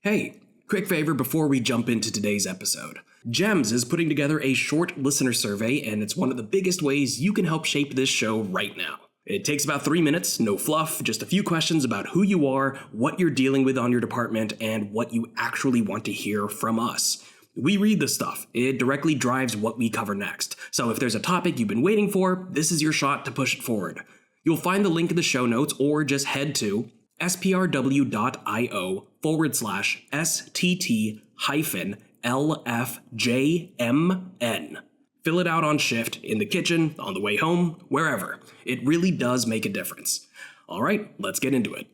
Hey, quick favor before we jump into today's episode. GEMS is putting together a short listener survey, and it's one of the biggest ways you can help shape this show right now. It takes about 3 minutes, no fluff, just a few questions about who you are, what you're dealing with on your department, and what you actually want to hear from us. We read this stuff. It directly drives what we cover next. So if there's a topic you've been waiting for, this is your shot to push it forward. You'll find the link in the show notes or just head to sprw.io/STT-LFJMN. Fill it out on shift, in the kitchen, on the way home, wherever. It really does make a difference. All right, let's get into it.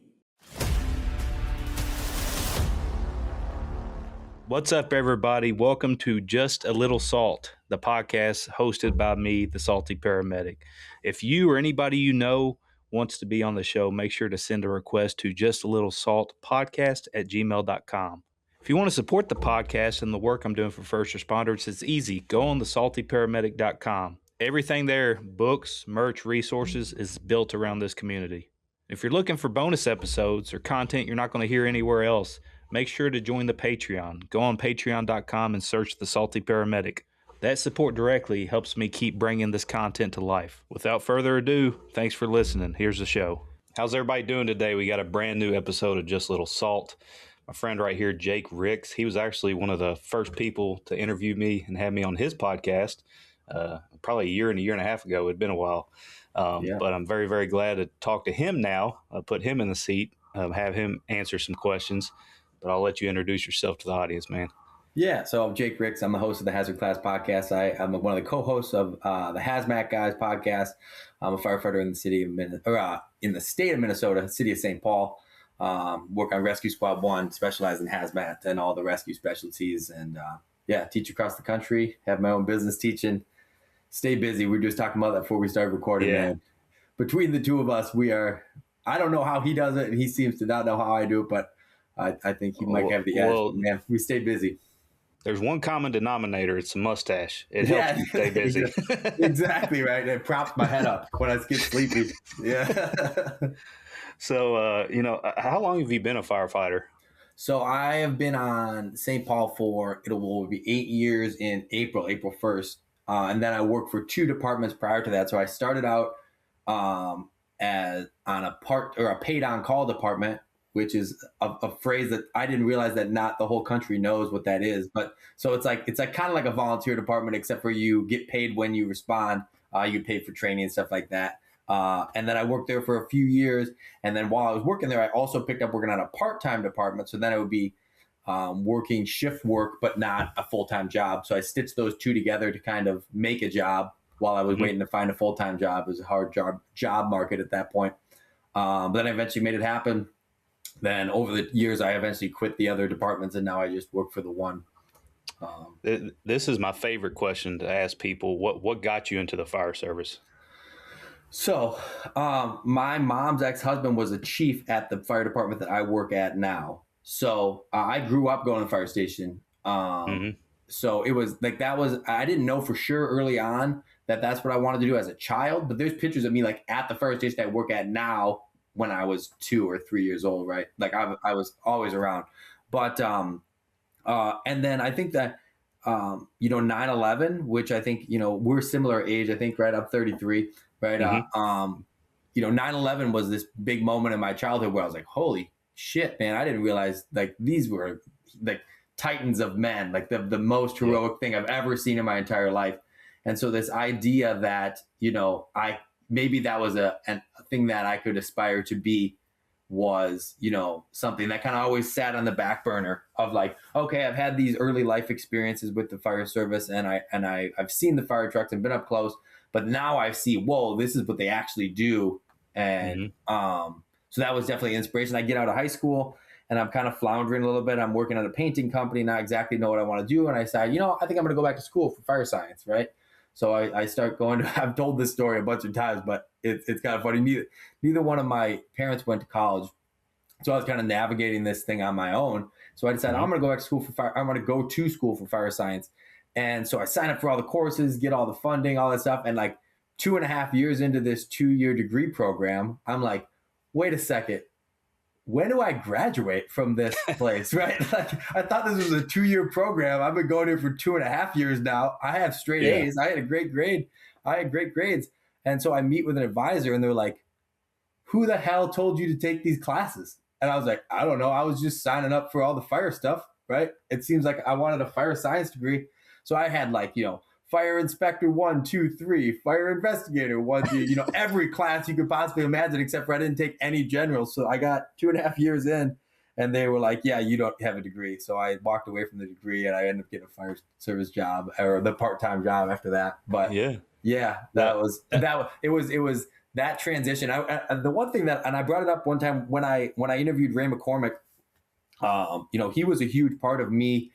What's up, everybody? Welcome to Just a Little Salt, the podcast hosted by me, the Salty Paramedic. If you or anybody you know wants to be on the show, make sure to send a request to justalittlesaltpodcast@gmail.com. If you want to support the podcast and the work I'm doing for first responders, it's easy. Go on the saltyparamedic.com. Everything there, books, merch, resources, is built around this community. If you're looking for bonus episodes or content you're not going to hear anywhere else, make sure to join the Patreon. Go on patreon.com and search the Salty Paramedic. That support directly helps me keep bringing this content to life. Without further ado, thanks for listening. Here's the show. How's everybody doing today? We got a brand new episode of Just Little Salt. My friend right here, Jake Ryks, he was actually one of the first people to interview me and have me on his podcast probably a year and a half ago. It'd been a while. But I'm very, very glad to talk to him now, put him in the seat, have him answer some questions. But I'll let you introduce yourself to the audience, man. Yeah, so I'm Jake Ryks. I'm the host of the Hazard Class podcast. I'm one of the co-hosts of the Hazmat Guys podcast. I'm a firefighter in the city of in the state of Minnesota, city of St. Paul. Work on Rescue Squad 1, specialize in hazmat and all the rescue specialties, and teach across the country. Have my own business teaching. Stay busy. We were just talking about that before we started recording. Yeah. Man. Between the two of us, I don't know how he does it, and he seems to not know how I do it, but I think he might have the edge. Man, we stay busy. There's one common denominator. It's a mustache. It helps you stay busy. Exactly, right. It props my head up when I get sleepy. Yeah. So, how long have you been a firefighter? So I have been on St. Paul for, it will be 8 years in April 1st. And then I worked for 2 departments prior to that. So I started out as on a paid on call department, which is a phrase that I didn't realize that not the whole country knows what that is. But so it's like kind of like a volunteer department, except for you get paid when you respond. You get paid for training and stuff like that. And then I worked there for a few years. And then while I was working there, I also picked up working on a part-time department. So then I would be working shift work, but not a full-time job. So I stitched those two together to kind of make a job while I was waiting to find a full-time job. It was a hard job market at that point. But then I eventually made it happen. Then over the years, I eventually quit the other departments, and now I just work for the one. This is my favorite question to ask people. What got you into the fire service? So my mom's ex-husband was a chief at the fire department that I work at now. So I grew up going to the fire station. So it was like I didn't know for sure early on that that's what I wanted to do as a child. But there's pictures of me like at the fire station I work at now when I was 2 or 3 years old, right? Like I was always around. But and then I think that 9/11, which I think we're similar age. I think right. I'm 33, right? 9/11 was this big moment in my childhood where I was like, holy shit, man! I didn't realize like these were like titans of men, like the most heroic thing I've ever seen in my entire life. And so this idea that maybe that was a thing that I could aspire to be was, something that kind of always sat on the back burner of like, okay, I've had these early life experiences with the fire service and I've seen the fire trucks and been up close, but now I see, whoa, this is what they actually do. And so that was definitely inspiration. I get out of high school and I'm kind of floundering a little bit. I'm working at a painting company, not exactly know what I want to do. And I said, I think I'm going to go back to school for fire science, right? So I start going to, I've told this story a bunch of times, but it's kind of funny. Neither one of my parents went to college. So I was kind of navigating this thing on my own. So I decided I'm going to go back to school for fire. I'm going to go to school for fire science. And so I signed up for all the courses, get all the funding, all that stuff. And like 2.5 years into this 2-year degree program, I'm like, wait a second. when do I graduate from this place? Right. Like, I thought this was a 2-year program. I've been going here for 2.5 years now. I have straight A's. I had a great grade. I had great grades. And so I meet with an advisor and they're like, who the hell told you to take these classes? And I was like, I don't know. I was just signing up for all the fire stuff, right? It seems like I wanted a fire science degree. So I had like, fire inspector 1, 2, 3, fire investigator 1, 2, every class you could possibly imagine, except for I didn't take any general. So I got 2.5 years in and they were like, yeah, you don't have a degree. So I walked away from the degree and I ended up getting a fire service job, or the part-time job after that. But it was that transition. The one thing that, and I brought it up one time when I interviewed Ray McCormick, he was a huge part of me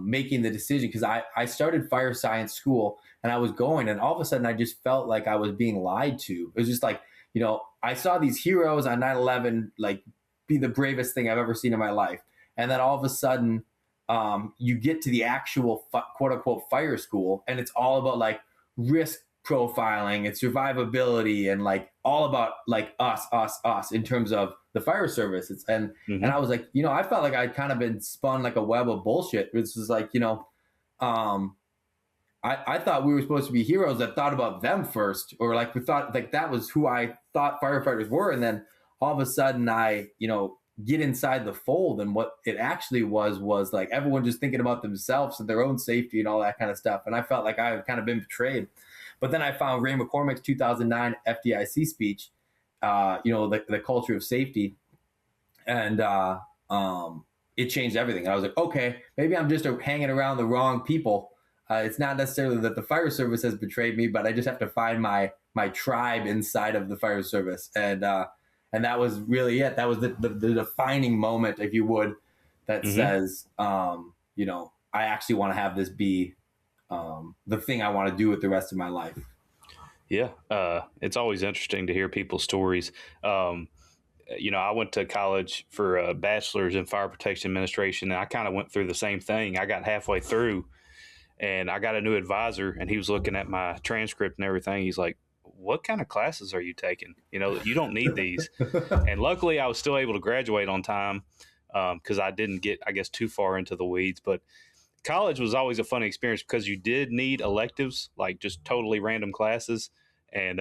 making the decision, because I started fire science school and I was going, and all of a sudden I just felt like I was being lied to. It was just like, I saw these heroes on 9/11 like be the bravest thing I've ever seen in my life, and then all of a sudden you get to the actual quote unquote fire school and it's all about like risk profiling and survivability and like all about like us in terms of the fire service. And I was like, I felt like I'd kind of been spun like a web of bullshit. This was like, I thought we were supposed to be heroes that thought about them first, or like we thought like that was who I thought firefighters were. And then all of a sudden I, get inside the fold, and what it actually was like everyone just thinking about themselves and their own safety and all that kind of stuff. And I felt like I had kind of been betrayed. But then I found Ray McCormick's 2009 FDIC speech, the culture of safety, and it changed everything. And I was like, okay, maybe I'm just hanging around the wrong people. It's not necessarily that the fire service has betrayed me, but I just have to find my tribe inside of the fire service. And that was really it. That was the defining moment, if you would, that says, I actually want to have this be the thing I want to do with the rest of my life. Yeah. It's always interesting to hear people's stories. I went to college for a bachelor's in fire protection administration, and I kind of went through the same thing. I got halfway through and I got a new advisor, and he was looking at my transcript and everything. He's like, what kind of classes are you taking? You don't need these. And luckily I was still able to graduate on time because I didn't get, I guess, too far into the weeds. But college was always a funny experience because you did need electives, like just totally random classes. And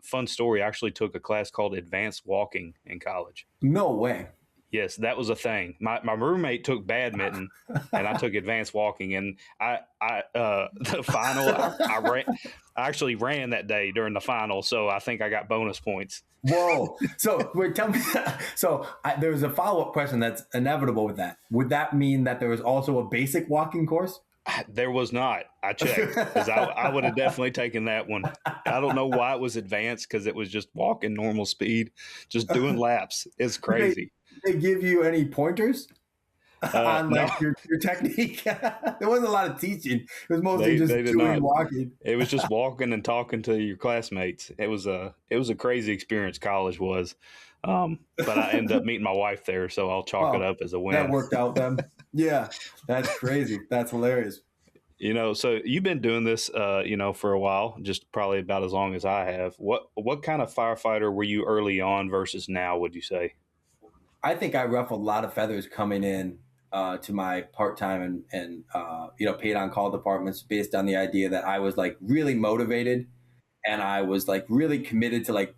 fun story, I actually took a class called advanced walking in college. No way. Yes, that was a thing. My roommate took badminton, and I took advanced walking. And the final, I actually ran that day during the final, so I think I got bonus points. Whoa! So wait, tell me. So there was a follow-up question that's inevitable with that. Would that mean that there was also a basic walking course? There was not. I checked, because I would have definitely taken that one. I don't know why it was advanced, because it was just walking normal speed, just doing laps. It's crazy. Did they give you any pointers on like your technique? There wasn't a lot of teaching. It was mostly just doing walking. It was just walking and talking to your classmates. It was a crazy experience, college was. But I ended up meeting my wife there, so I'll chalk it up as a win. That worked out then. Yeah, that's crazy. That's hilarious. So you've been doing this, for a while, just probably about as long as I have. What kind of firefighter were you early on versus now, would you say? I think I ruffled a lot of feathers coming in to my part-time and paid on call departments based on the idea that I was like really motivated and I was like really committed to like,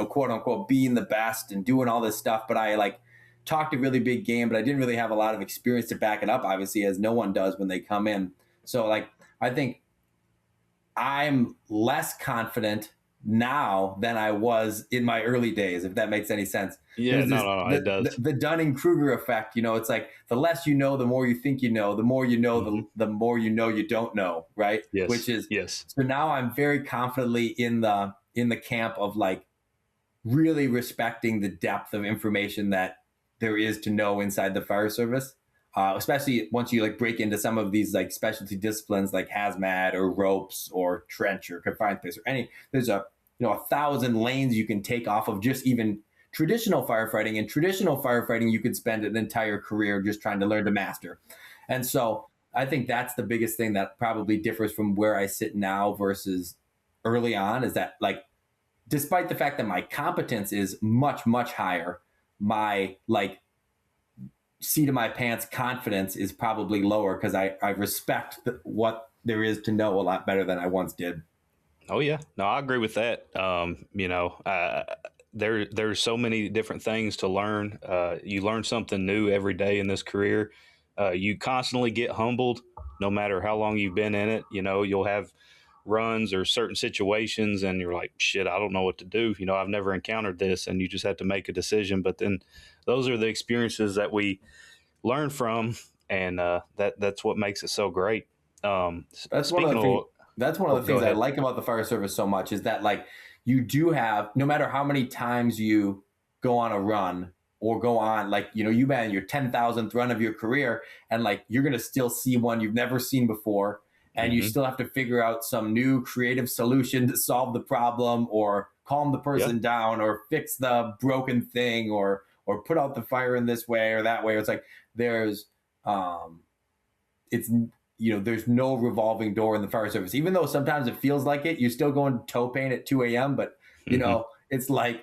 quote unquote, being the best and doing all this stuff. But I like talked a really big game, but I didn't really have a lot of experience to back it up, obviously, as no one does when they come in. So like, I think I'm less confident now than I was in my early days, if that makes any sense. Yeah, no, it does. The Dunning-Kruger effect, it's like the less you know, the more you think you know, the more you know, the more you know you don't know, right? Yes. Which is, yes. So now I'm very confidently in the camp of like really respecting the depth of information that there is to know inside the fire service. Especially once you like break into some of these like specialty disciplines like hazmat or ropes or trench or confined space or there's 1,000 lanes you can take off of just even traditional firefighting. And traditional firefighting, you could spend an entire career just trying to learn to master. And so I think that's the biggest thing that probably differs from where I sit now versus early on, is that like, despite the fact that my competence is much, much higher, my like seat of my pants confidence is probably lower because I respect what there is to know a lot better than I once did. Oh yeah, no, I agree with that. There's so many different things to learn. You learn something new every day in this career. You constantly get humbled, no matter how long you've been in it. You know, you'll have runs or certain situations, and you're like, shit, I don't know what to do. You know, I've never encountered this, and you just have to make a decision. But then, those are the experiences that we learn from, and that's what makes it so great. That's one of the things. That's one of the things I like about the fire service so much is that like you do have, no matter how many times you go on a run or go on, like, you know, you man your 10,000th run of your career, and like you're gonna still see one you've never seen before, and you still have to figure out some new creative solution to solve the problem or calm the person down or fix the broken thing or put out the fire in this way or that way. It's like there's it's, you know, there's no revolving door in the fire service. Even though sometimes it feels like it, you're still going toe paint at 2 a.m. But, you know, it's like,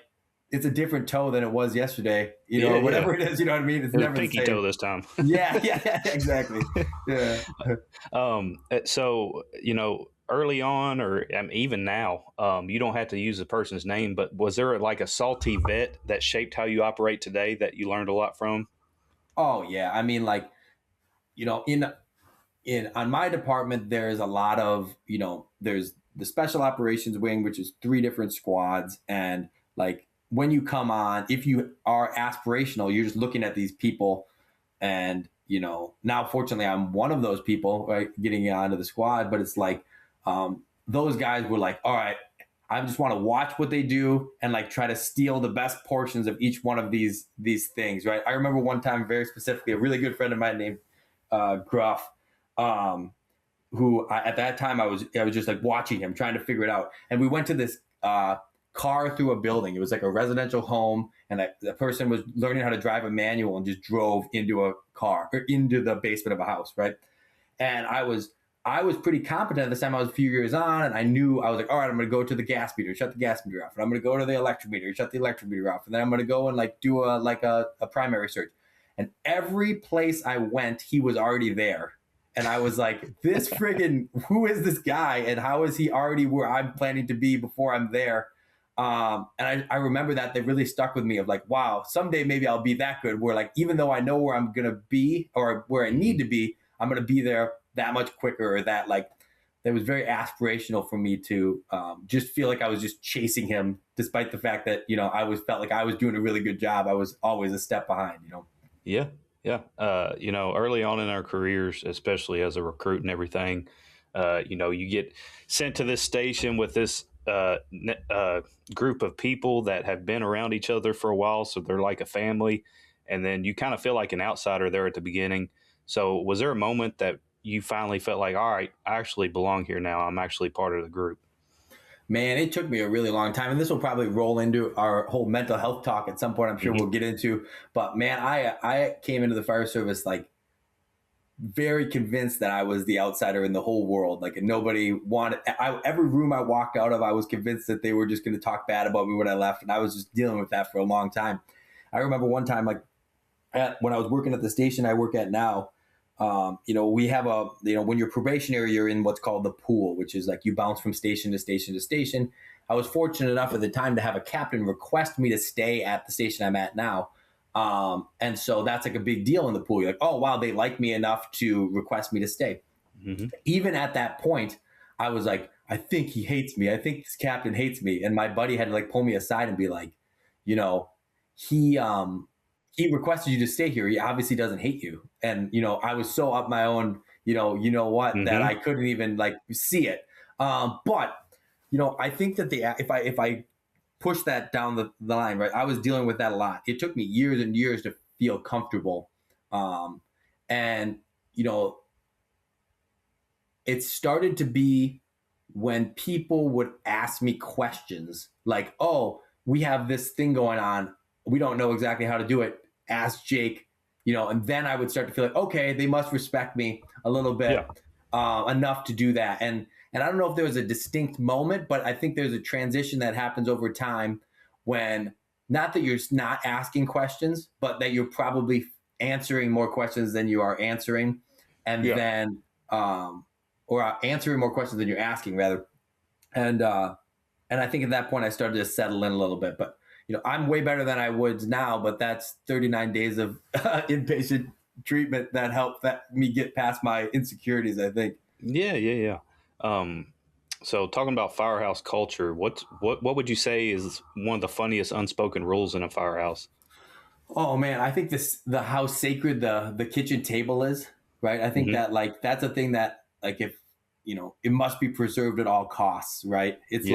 it's a different toe than it was yesterday, you know, whatever it is, you know what I mean? It's never pinky the same toe this time. yeah, exactly. Yeah. So, you know, early on, or even now, you don't have to use the person's name, but was there like a salty vet that shaped how you operate today that you learned a lot from? Oh yeah. I mean, like, you know, on my department, there's a lot of, you know, there's the special operations wing, which is 3 different squads. And like when you come on, if you are aspirational, you're just looking at these people. And, you know, now fortunately I'm one of those people, right, getting onto the squad. But it's like those guys were like, all right, I just want to watch what they do and like try to steal the best portions of each one of these things, right? I remember one time very specifically, a really good friend of mine named Gruff, who at that time I was just like watching him, trying to figure it out. And we went to this car through a building. It was like a residential home, and the person was learning how to drive a manual and just drove into a car or into the basement of a house, right? And I was pretty competent at this time. I was a few years on, and I was like, all right, I'm going to go to the gas meter, shut the gas meter off, and I'm going to go to the electric meter, shut the electric meter off, and then I'm going to go and like do a primary search. And every place I went, he was already there. And I was like, this friggin', who is this guy? And how is he already where I'm planning to be before I'm there? And I remember that really stuck with me of like, wow, someday maybe I'll be that good where like, even though I know where I'm going to be or where I need to be, I'm going to be there that much quicker, or that like, that was very aspirational for me to just feel like I was just chasing him, despite the fact that, you know, felt like I was doing a really good job. I was always a step behind, you know? Yeah. Yeah. You know, early on in our careers, especially as a recruit and everything, you know, you get sent to this station with this group of people that have been around each other for a while. So they're like a family. And then you kind of feel like an outsider there at the beginning. So was there a moment that you finally felt like, all right, I actually belong here now. I'm actually part of the group? Man, it took me a really long time, and this will probably roll into our whole mental health talk at some point. I'm sure we'll get into. But man, I came into the fire service like very convinced that I was the outsider in the whole world. Like nobody wanted. Every room I walked out of, I was convinced that they were just going to talk bad about me when I left, and I was just dealing with that for a long time. I remember one time, like when I was working at the station I work at now. You know, we have when you're probationary, you're in what's called the pool, which is like you bounce from station to station to station. I was fortunate enough at the time to have a captain request me to stay at the station I'm at now. And so that's like a big deal in the pool. You're like, oh, wow, they like me enough to request me to stay. Mm-hmm. Even at that point, I was like, I think he hates me. I think this captain hates me. And my buddy had to like pull me aside and be like, you know, he requested you to stay here. He obviously doesn't hate you. And, you know, I was so up my own, you know what, that I couldn't even like see it. But, you know, I think that if I push that down the line, right, I was dealing with that a lot. It took me years and years to feel comfortable. And, you know, it started to be when people would ask me questions like, oh, we have this thing going on. We don't know exactly how to do it. Ask Jake, you know, and then I would start to feel like, okay, they must respect me a little bit, enough to do that. And I don't know if there was a distinct moment, but I think there's a transition that happens over time when not that you're not asking questions, but that you're probably answering more questions than you are answering, and then or answering more questions than you're asking rather. And I think at that point I started to settle in a little bit. But I'm way better than I would now. But that's 39 days of inpatient treatment that helped me get past my insecurities, I think. Yeah. So talking about firehouse culture, what would you say is one of the funniest unspoken rules in a firehouse? Oh man, I think how sacred the kitchen table is, right? I think that like that's a thing that like if it must be preserved at all costs, right? It's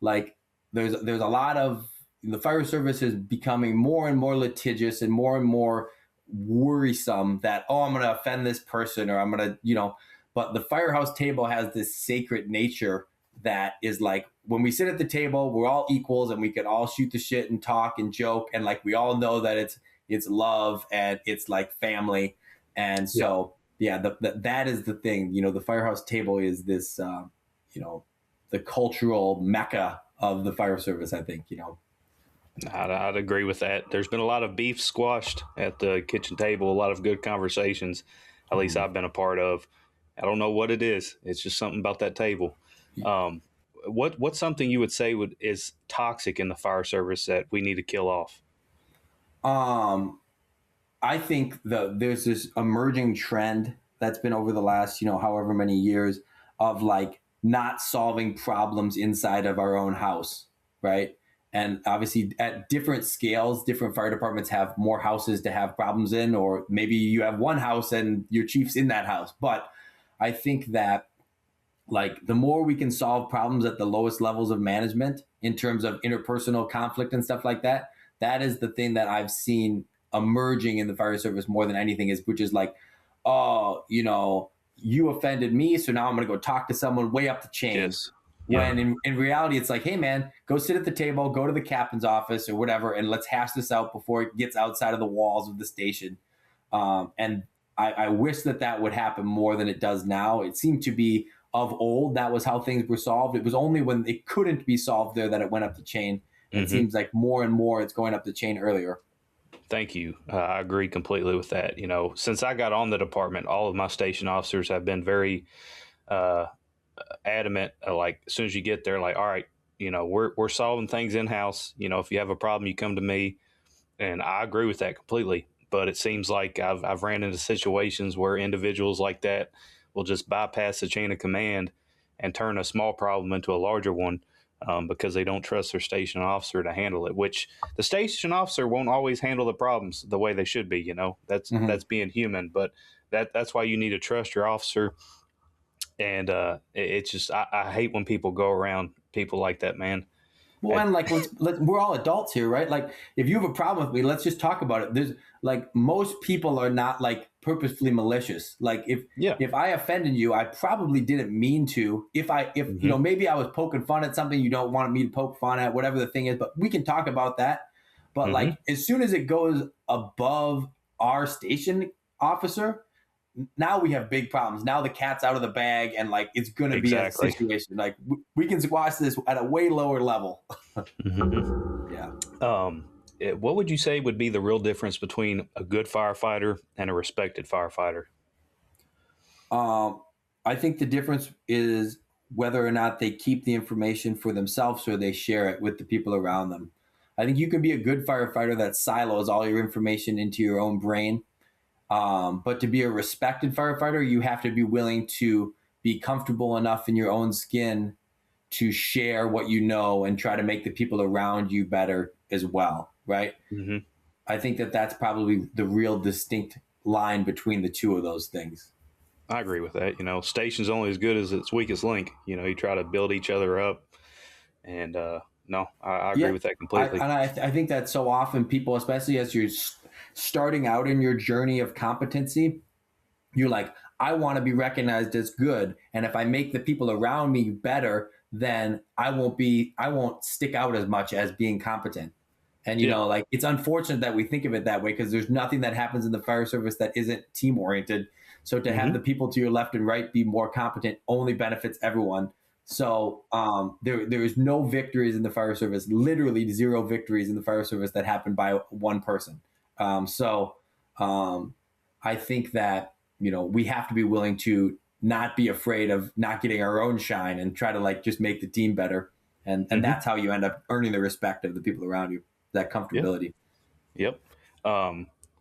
like there's a lot of the fire service is becoming more and more litigious and more worrisome that I'm going to offend this person or I'm going to but the firehouse table has this sacred nature that is like when we sit at the table, we're all equals and we can all shoot the shit and talk and joke and like we all know that it's love and it's like family. And so that is the thing. The firehouse table is this the cultural mecca of the fire service, I think. I'd agree with that. There's been a lot of beef squashed at the kitchen table, a lot of good conversations, at least I've been a part of. I don't know what it is. It's just something about that table. What's something you would say is toxic in the fire service that we need to kill off? I think there's this emerging trend that's been over the last, however many years of like not solving problems inside of our own house, right? And obviously at different scales, different fire departments have more houses to have problems in, or maybe you have one house and your chief's in that house. But I think that like the more we can solve problems at the lowest levels of management in terms of interpersonal conflict and stuff like that, that is the thing that I've seen emerging in the fire service more than anything which is like, you offended me, so now I'm going to go talk to someone way up the chain. Yes. When in reality, it's like, hey, man, go sit at the table, go to the captain's office or whatever, and let's hash this out before it gets outside of the walls of the station. And I wish that would happen more than it does now. It seemed to be of old. That was how things were solved. It was only when it couldn't be solved there that it went up the chain. It seems like more and more it's going up the chain earlier. Thank you. I agree completely with that. Since I got on the department, all of my station officers have been very adamant. Like as soon as you get there, like, all right, we're solving things in house. If you have a problem, you come to me, and I agree with that completely. But it seems like I've ran into situations where individuals like that will just bypass the chain of command and turn a small problem into a larger one. Because they don't trust their station officer to handle it, which the station officer won't always handle the problems the way they should be. That's being human, but that's why you need to trust your officer. And it's just, I hate when people go around people like that, man. Well, and like, we're all adults here, right? Like if you have a problem with me, let's just talk about it. There's like, most people are not like purposefully malicious. Like if I offended you, I probably didn't mean to. If maybe I was poking fun at something you don't want me to poke fun at, whatever the thing is, but we can talk about that. But like, as soon as it goes above our station officer, now we have big problems. Now the cat's out of the bag and like, it's going to be a situation. Like we can squash this at a way lower level. Yeah. What would you say would be the real difference between a good firefighter and a respected firefighter? I think the difference is whether or not they keep the information for themselves or they share it with the people around them. I think you can be a good firefighter that silos all your information into your own brain. But to be a respected firefighter, you have to be willing to be comfortable enough in your own skin to share what you know and try to make the people around you better as well, right? I think that's probably the real distinct line between the two of those things. I agree with that. Station's only as good as its weakest link. You try to build each other up. And no, I agree with that completely. I think that so often people, especially as you're starting out in your journey of competency, you're like, I want to be recognized as good. And if I make the people around me better, then I won't stick out as much as being competent. And, like it's unfortunate that we think of it that way because there's nothing that happens in the fire service that isn't team oriented. So to have the people to your left and right be more competent only benefits everyone. So there is no victories in the fire service, literally zero victories in the fire service that happen by one person. So I think that, we have to be willing to not be afraid of not getting our own shine and try to like just make the team better. And that's how you end up earning the respect of the people around you, that comfortability. Yep.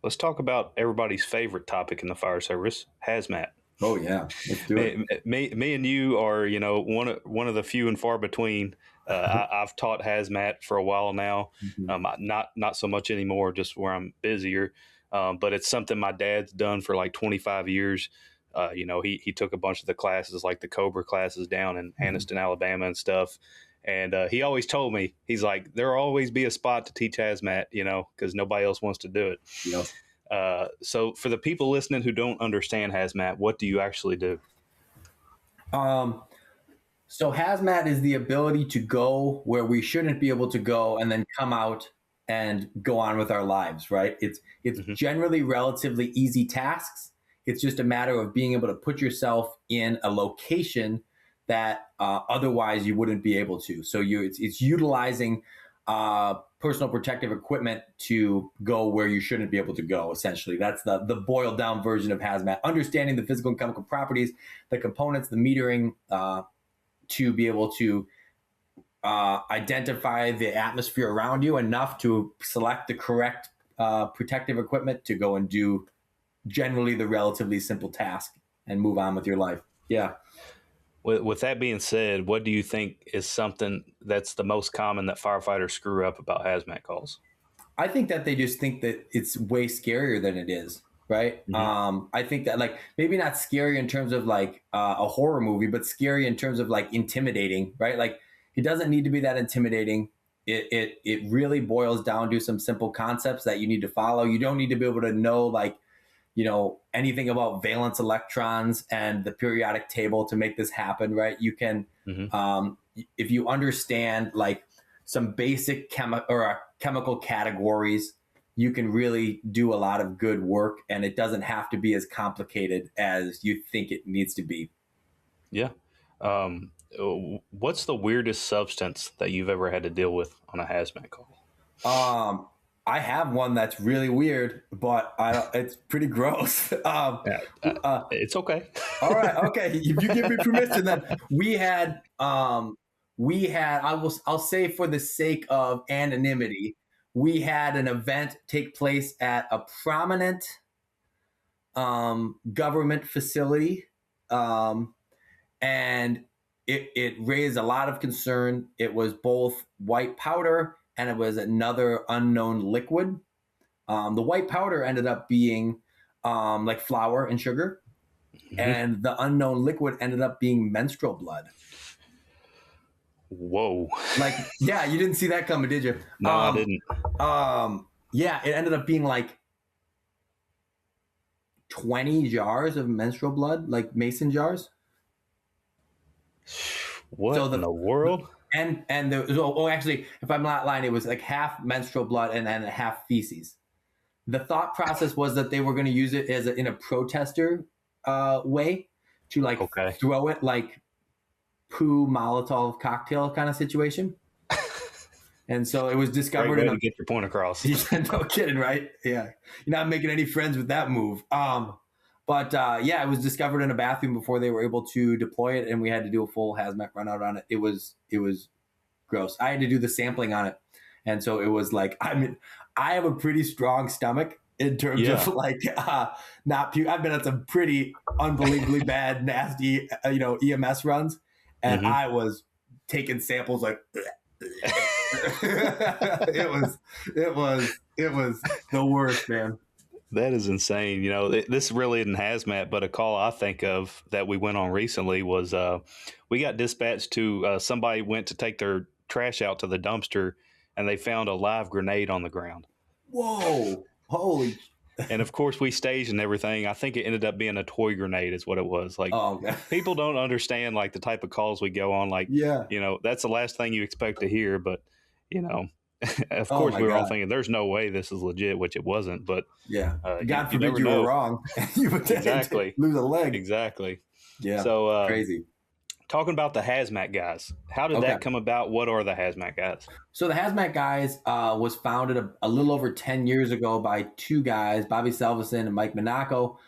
Let's talk about everybody's favorite topic in the fire service, hazmat. Oh yeah, let's do it. Me and you are, one of the few and far between. I've taught hazmat for a while now. Not so much anymore, just where I'm busier. But it's something my dad's done for like 25 years. He took a bunch of the classes, like the Cobra classes down in Anniston, Alabama and stuff. And he always told me, he's like, there'll always be a spot to teach hazmat, because nobody else wants to do it. Yep. So for the people listening who don't understand hazmat, what do you actually do? So hazmat is the ability to go where we shouldn't be able to go and then come out and go on with our lives, right? It's generally relatively easy tasks. It's just a matter of being able to put yourself in a location that otherwise you wouldn't be able to. So it's utilizing personal protective equipment to go where you shouldn't be able to go, essentially. That's the boiled down version of hazmat. Understanding the physical and chemical properties, the components, the metering, to be able to identify the atmosphere around you enough to select the correct protective equipment to go and do generally the relatively simple task and move on with your life. Yeah. With that being said, what do you think is something that's the most common that firefighters screw up about hazmat calls? I think that they just think that it's way scarier than it is, right? I think that like maybe not scary in terms of like a horror movie, but scary in terms of like intimidating, right? Like it doesn't need to be that intimidating. It really boils down to some simple concepts that you need to follow. You don't need to be able to know like, anything about valence electrons and the periodic table to make this happen, right? You can, if you understand like some basic chemical categories, you can really do a lot of good work, and it doesn't have to be as complicated as you think it needs to be. Yeah. What's the weirdest substance that you've ever had to deal with on a hazmat call? I have one that's really weird, but it's pretty gross. It's okay. All right. Okay. If you give me permission, then I'll say for the sake of anonymity, we had an event take place at a prominent government facility. And it raised a lot of concern. It was both white powder and it was another unknown liquid. The white powder ended up being like flour and sugar, and the unknown liquid ended up being menstrual blood. Whoa! Like, yeah, you didn't see that coming, did you? No, I didn't. Yeah, it ended up being like 20 jars of menstrual blood, like mason jars. What in the world? And actually, if I'm not lying, it was like half menstrual blood and then half feces. The thought process was that they were going to use it in a protester way to like throw it like poo Molotov cocktail kind of situation. And so it was discovered. Great way to get your point across. No kidding, right? Yeah, you're not making any friends with that move. But it was discovered in a bathroom before they were able to deploy it, and we had to do a full hazmat run out on it. It was gross. I had to do the sampling on it, and so it was like, I have a pretty strong stomach in terms of like not puke. I've been at some pretty unbelievably bad, nasty, EMS runs, and I was taking samples like. It was the worst, man. That is insane. This really isn't hazmat, but a call I think of that we went on recently was we got dispatched to somebody went to take their trash out to the dumpster, and they found a live grenade on the ground. Whoa. Holy. And of course we staged and everything. I think it ended up being a toy grenade is what it was. Like, people don't understand like the type of calls we go on. Like, that's the last thing you expect to hear, but of course we were all thinking there's no way this is legit, which it wasn't, but God forbid you were wrong. You would exactly lose a leg. Exactly. Yeah. So crazy. Talking about the hazmat guys, how did that come about? What are the hazmat guys? So the Hazmat Guys was founded a little over 10 years ago by two guys, Bobby Salveson and Mike Monaco.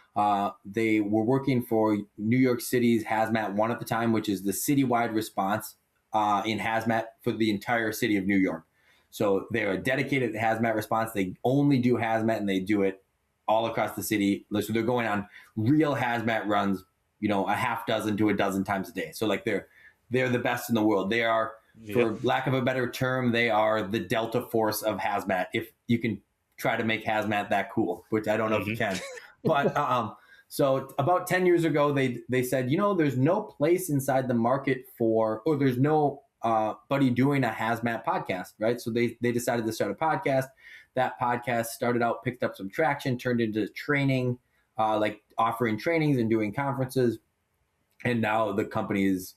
They were working for New York City's Hazmat One at the time, which is the citywide response in hazmat for the entire city of New York. So they're a dedicated hazmat response. They only do hazmat, and they do it all across the city. So they're going on real hazmat runs, a half dozen to a dozen times a day. So like they're the best in the world. They are, for lack of a better term, they are the Delta Force of hazmat. If you can try to make hazmat that cool, which I don't know if you can. But so about 10 years ago, they said, there's no place inside the market there's no buddy doing a hazmat podcast, right? So they decided to start a podcast. That podcast started out, picked up some traction, turned into training, like offering trainings and doing conferences. And now the company is,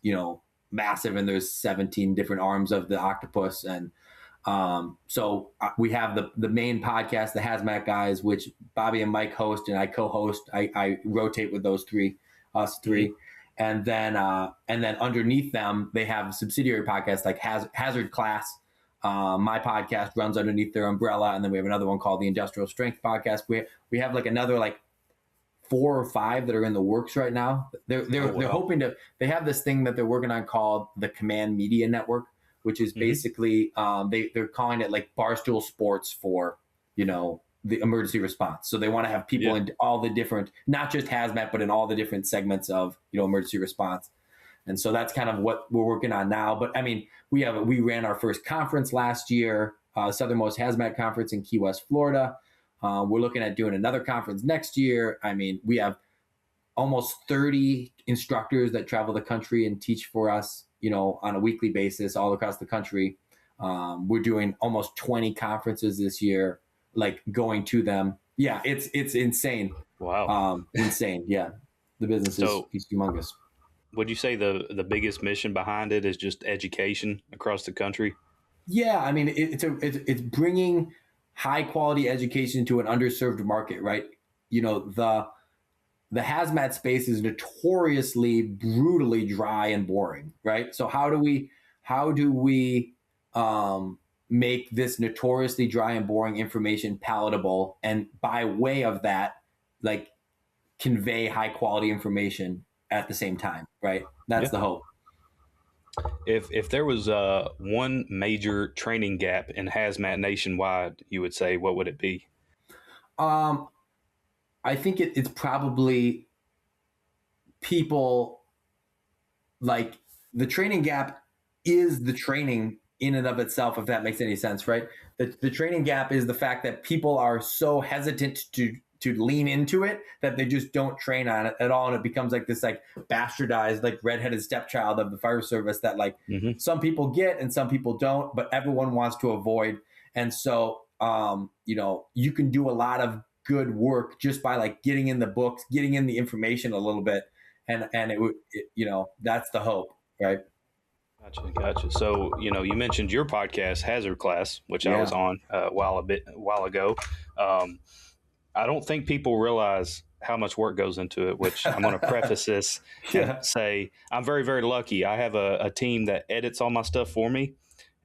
massive, and there's 17 different arms of the octopus. And so we have the main podcast, the Hazmat Guys, which Bobby and Mike host, and I co-host. I rotate with us three. And then underneath them, they have subsidiary podcasts like Hazard Class. My podcast runs underneath their umbrella. And then we have another one called the Industrial Strength Podcast. We have like another 4 or 5 that are in the works right now. They're hoping to, they have this thing that they're working on called the Command Media Network, which is basically, they're calling it like Barstool Sports for, the emergency response. So they want to have people in all the different, not just hazmat, but in all the different segments of, emergency response. And so that's kind of what we're working on now. But I mean, we ran our first conference last year, Southernmost Hazmat Conference in Key West, Florida. We're looking at doing another conference next year. I mean, we have almost 30 instructors that travel the country and teach for us, on a weekly basis all across the country. We're doing almost 20 conferences this year, like going to them. Yeah, it's insane. Wow. Insane. Yeah. The business is humongous. Would you say the biggest mission behind it is just education across the country? Yeah. I mean, it's bringing high quality education to an underserved market, right? The hazmat space is notoriously brutally dry and boring, right? So how do we make this notoriously dry and boring information palatable, and by way of that, like convey high quality information at the same time, right? That's the hope. If there was one major training gap in hazmat nationwide, you would say, what would it be? I think it's probably people, like the training gap is the training in and of itself, if that makes any sense, right? The training gap is the fact that people are so hesitant to lean into it that they just don't train on it at all. And it becomes like this like bastardized, like redheaded stepchild of the fire service that some people get and some people don't, but everyone wants to avoid. And so, you can do a lot of good work just by like getting in the books, getting in the information a little bit. And that's the hope, right? Gotcha. So, you mentioned your podcast, Hazard Class, which I was on a while ago. I don't think people realize how much work goes into it, which I'm going to preface this and say I'm very, very lucky. I have a team that edits all my stuff for me,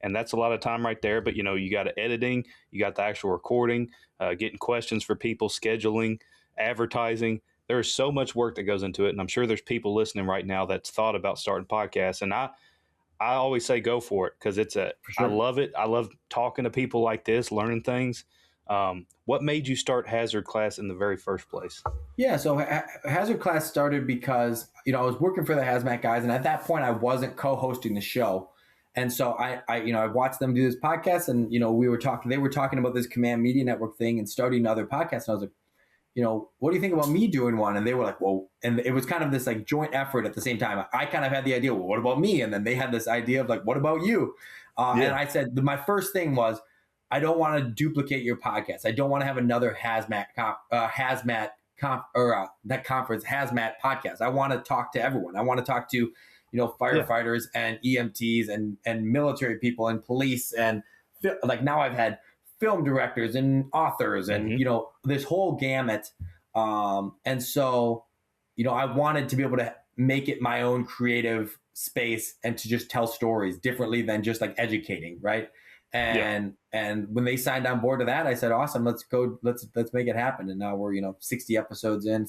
and that's a lot of time right there. But, you got editing, you got the actual recording, getting questions for people, scheduling, advertising. There's so much work that goes into it, and I'm sure there's people listening right now that's thought about starting podcasts, and I always say go for it because I love it. I love talking to people like this, learning things. What made you start Hazard Class in the very first place? Yeah, so Hazard Class started because, I was working for the Hazmat Guys, and at that point I wasn't co-hosting the show. And so I watched them do this podcast, and, they were talking about this Command Media Network thing and starting other podcasts. And I was like, what do you think about me doing one? And they were like, well, and it was kind of this like joint effort at the same time. I kind of had the idea, well, what about me? And then they had this idea of like, what about you? And I said, my first thing was, I don't want to duplicate your podcast. I don't want to have another hazmat podcast. I want to talk to everyone. I want to talk to, firefighters and EMTs and military people and police. And like now I've had film directors and authors and, this whole gamut. And so, I wanted to be able to make it my own creative space and to just tell stories differently than just like educating, right? And when they signed on board to that, I said, awesome, let's make it happen. And now we're 60 episodes in.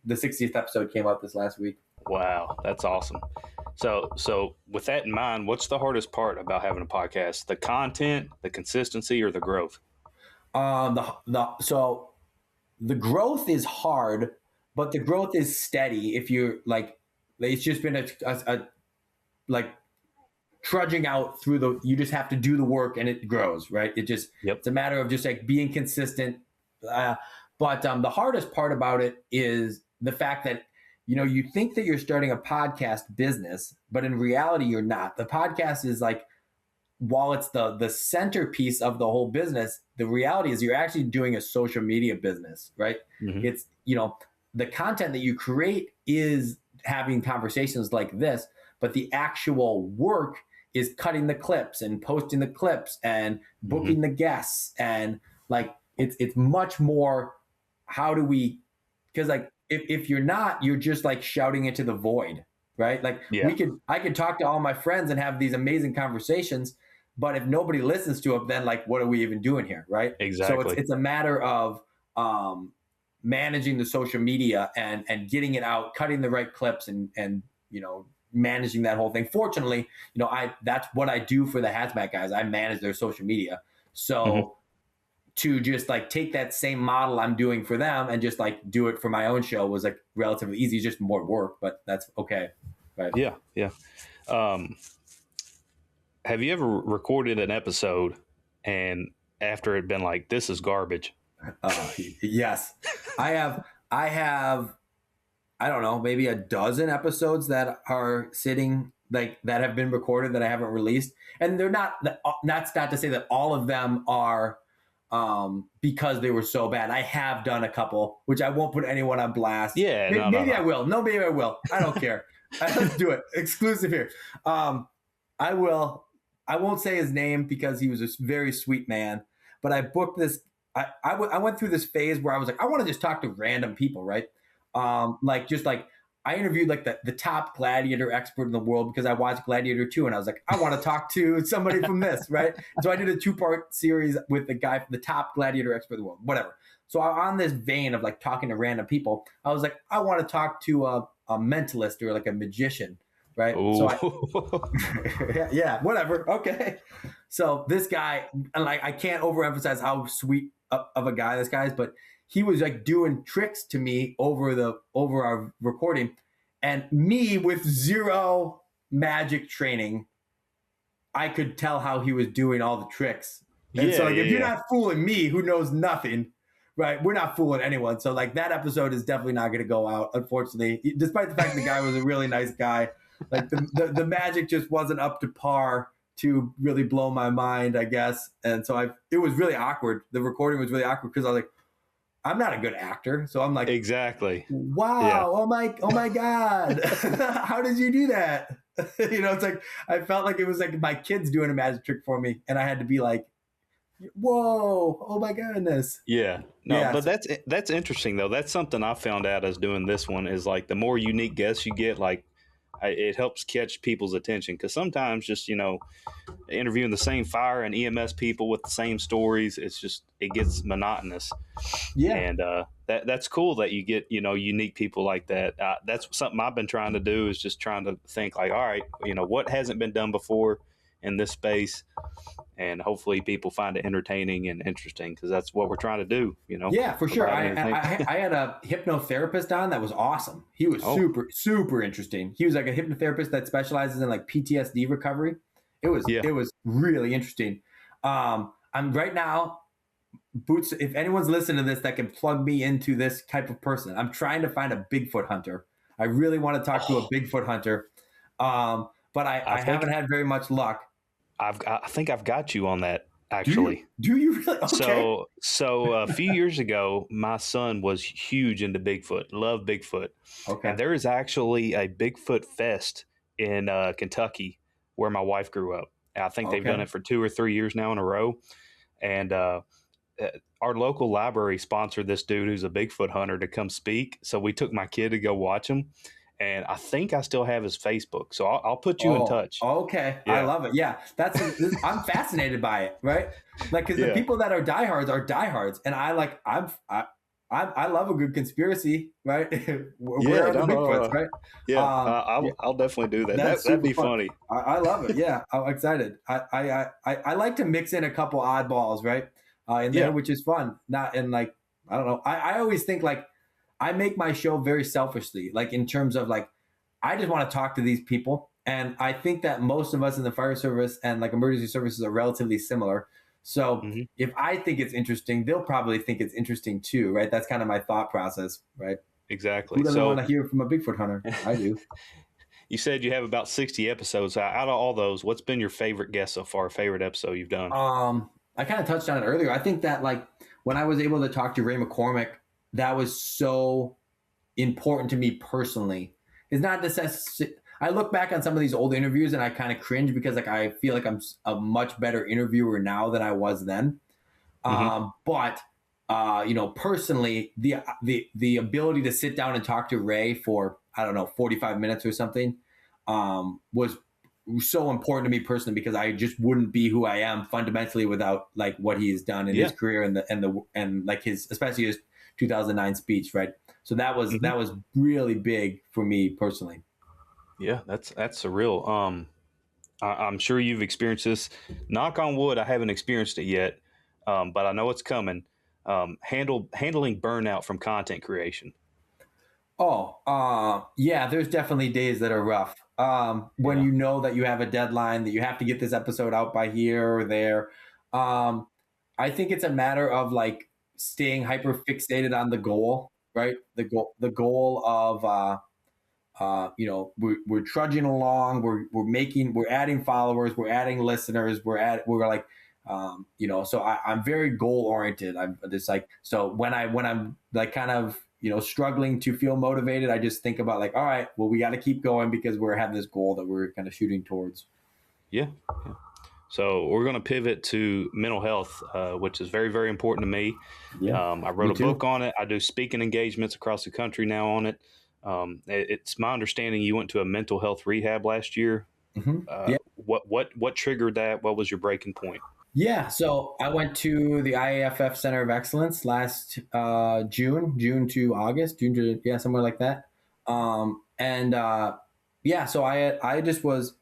The 60th episode came out this last week. Wow, that's awesome. So with that in mind, what's the hardest part about having a podcast? The content, the consistency, or the growth? So the growth is hard, but the growth is steady. If you're like, it's just been a like trudging out through you just have to do the work and it grows, right? It's a matter of just like being consistent. But the hardest part about it is the fact that, you think that you're starting a podcast business, but in reality, you're not. The podcast is like, while it's the centerpiece of the whole business, the reality is you're actually doing a social media business, right? Mm-hmm. It's, the content that you create is having conversations like this, but the actual work is cutting the clips and posting the clips and booking the guests. And like, it's much more, how do we, because like, if you're not, you're just like shouting into the void, right? Like I could talk to all my friends and have these amazing conversations, but if nobody listens to it, then like, what are we even doing here, right? Exactly. So it's a matter of managing the social media and getting it out, cutting the right clips and managing that whole thing. Fortunately, that's what I do for the hazmat guys. I manage their social media. So to just like take that same model I'm doing for them and just like do it for my own show was like relatively easy, just more work, but that's okay. Right. Yeah. Yeah. Have you ever recorded an episode and after it been like, this is garbage? Yes, I have, I don't know, maybe a dozen episodes that are sitting like that have been recorded that I haven't released. And they're that's not to say that all of them are because they were so bad. I have done a couple, which I won't put anyone on blast. Yeah, maybe I will. No, maybe I will. I don't care. Let's do it. Exclusive here. I will. I won't say his name because he was a very sweet man. But I booked this. I went through this phase where I was like, I want to just talk to random people, right? I interviewed like the top gladiator expert in the world because I watched Gladiator 2 and I was like, I want to talk to somebody from this, right? So I did a 2-part series with the guy, the top gladiator expert in the world, whatever. So on this vein of like talking to random people, I was like, I want to talk to a mentalist or like a magician, right? Ooh. So yeah, whatever. Okay. So this guy, and like, I can't overemphasize how sweet of a guy this guy is, but he was like doing tricks to me over our recording, and me with zero magic training, I could tell how he was doing all the tricks. And so like, if you're not fooling me, who knows nothing, right? We're not fooling anyone. So like that episode is definitely not going to go out, unfortunately, despite the fact the guy was a really nice guy. Like the magic just wasn't up to par to really blow my mind, I guess. And so it was really awkward. The recording was really awkward because I was like, I'm not a good actor. So I'm like, exactly. Wow. Yeah. Oh my God. How did you do that? It's like, I felt like it was like my kids doing a magic trick for me. And I had to be like, whoa, oh my goodness. Yeah. No, yeah. But that's interesting though. That's something I found out as doing this one is like the more unique guests you get, like it helps catch people's attention. Cause sometimes just, interviewing the same fire and EMS people with the same stories, it gets monotonous. Yeah. And that's cool that you get, unique people like that. That's something I've been trying to do is just trying to think like, all right, what hasn't been done before in this space, and hopefully people find it entertaining and interesting because that's what we're trying to do, Yeah, for sure. I had a hypnotherapist on that was awesome. He was super, super interesting. He was like a hypnotherapist that specializes in like PTSD recovery. It was really interesting. I'm right now, Boots, if anyone's listening to this that can plug me into this type of person, I'm trying to find a Bigfoot hunter. I really want to talk to a Bigfoot hunter. But I haven't had very much luck. I think I've got you on that, actually. Do you really? Okay. So a few years ago, my son was huge into Bigfoot, loved Bigfoot. Okay. And there is actually a Bigfoot fest in Kentucky where my wife grew up. I think they've done it for 2 or 3 years now in a row. And our local library sponsored this dude who's a Bigfoot hunter to come speak. So we took my kid to go watch him. and I think I still have his Facebook. So I'll put you in touch. Okay. Yeah. I love it. Yeah. I'm fascinated by it. Right. Like, cause the Yeah. people that are diehards. And I love a good conspiracy, right? Where are the Bigfoots, right? Yeah, I'll definitely do that. That'd be funny. I love it. Yeah. I'm excited. I like to mix in a couple oddballs, right? In there, which is fun. Not in like, I don't know. I always think like I make my show very selfishly, like in terms of like, I just want to talk to these people. And I think that most of us in the fire service and like emergency services are relatively similar. So if I think it's interesting, they'll probably think it's interesting too, right? That's kind of my thought process, right? Exactly. Who doesn't want to hear from a Bigfoot hunter? I do. You said you have about 60 episodes. Out of all those, what's been your favorite guest so far, favorite episode you've done? I kind of touched on it earlier. I think that like when I was able to talk to Ray McCormick, that was so important to me personally. It's not necessarily, I look back on some of these old interviews and I kind of cringe because like I feel like I'm a much better interviewer now than I was then. But personally, the ability to sit down and talk to Ray for, I don't know, 45 minutes or something, was so important to me personally because I just wouldn't be who I am fundamentally without like what he has done in his career and like his, especially his 2009 speech, right? So that was really big for me personally. Yeah, that's surreal. I'm sure you've experienced this. Knock on wood, I haven't experienced it yet, but I know it's coming. Handling burnout from content creation. Yeah, there's definitely days that are rough. When you know that you have a deadline, that you have to get this episode out by here or there. I think it's a matter of like staying hyper fixated on the goal, right? The goal of, we're trudging along. We're adding followers. We're adding listeners. So I'm very goal oriented. I'm just like, so when I'm like kind of, struggling to feel motivated, I just think about like, all right, well, we got to keep going because we're having this goal that we're kind of shooting towards. Yeah. So we're going to pivot to mental health, which is very, very important to me. Yeah, I wrote a book on it. I do speaking engagements across the country now on it. It's my understanding you went to a mental health rehab last year. What triggered that? What was your breaking point? Yeah, so I went to the IAFF Center of Excellence last June to August, somewhere like that. So I just was,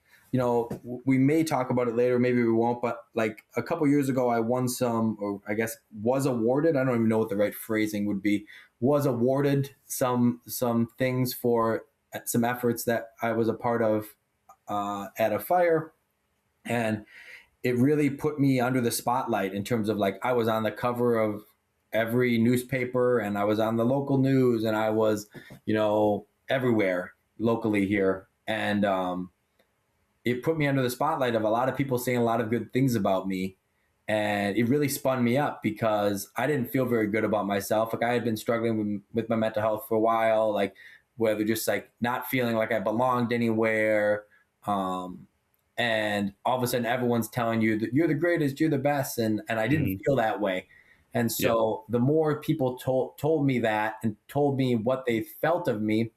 we may talk about it later, maybe we won't, but like a couple years ago, I won some, or I guess was awarded, I don't even know what the right phrasing would be, was awarded some things for some efforts that I was a part of at a fire. And it really put me under the spotlight in terms of like, I was on the cover of every newspaper and I was on the local news and I was, everywhere locally here. And it put me under the spotlight of a lot of people saying a lot of good things about me. And it really spun me up because I didn't feel very good about myself. Like I had been struggling with my mental health for a while, like whether just like not feeling like I belonged anywhere. And all of a sudden everyone's telling you that you're the greatest, you're the best. And I didn't feel that way. And so the more people told me that and told me what they felt of me,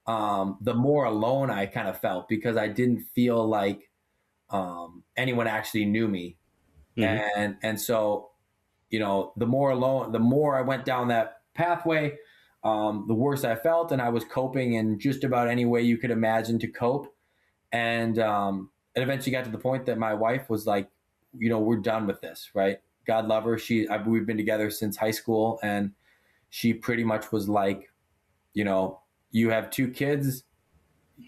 the more alone I kind of felt because I didn't feel like anyone actually knew me. And so, the more alone, the more I went down that pathway, the worse I felt. And I was coping in just about any way you could imagine to cope. And it eventually got to the point that my wife was like, we're done with this, right? God love her. We've been together since high school. And she pretty much was like, you have 2 kids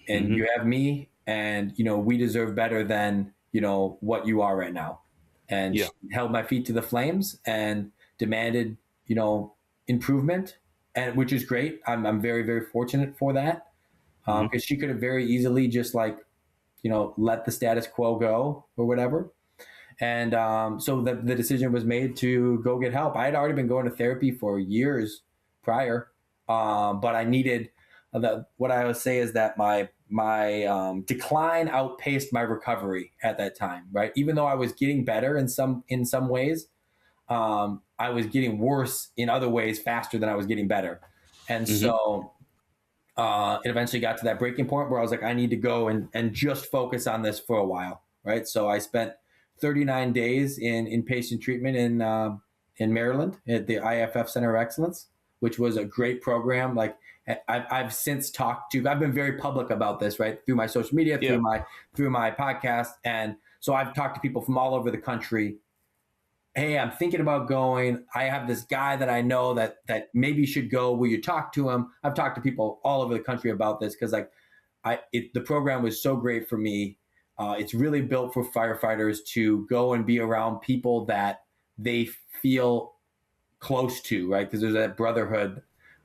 and you have me and, we deserve better than, what you are right now. And she held my feet to the flames and demanded, improvement, and which is great. I'm very, very fortunate for that. Because she could have very easily just like, let the status quo go or whatever. And so the decision was made to go get help. I had already been going to therapy for years prior, but I needed what I would say is that my decline outpaced my recovery at that time, right? Even though I was getting better in some ways, I was getting worse in other ways faster than I was getting better. And so It eventually got to that breaking point where I was like, I need to go and just focus on this for a while, right? So I spent 39 days in inpatient treatment in Maryland at the IFF Center of Excellence, which was a great program. Like I've since talked to, I've been very public about this, right, through my social media, Yeah. through my podcast, and so I've talked to people from all over the country. Hey, I'm thinking about going. I have this guy that I know that maybe should go. Will you talk to him? I've talked to people all over the country about this because like the program was so great for me. It's really built for firefighters to go and be around people that they feel close to, right? Because there's that brotherhood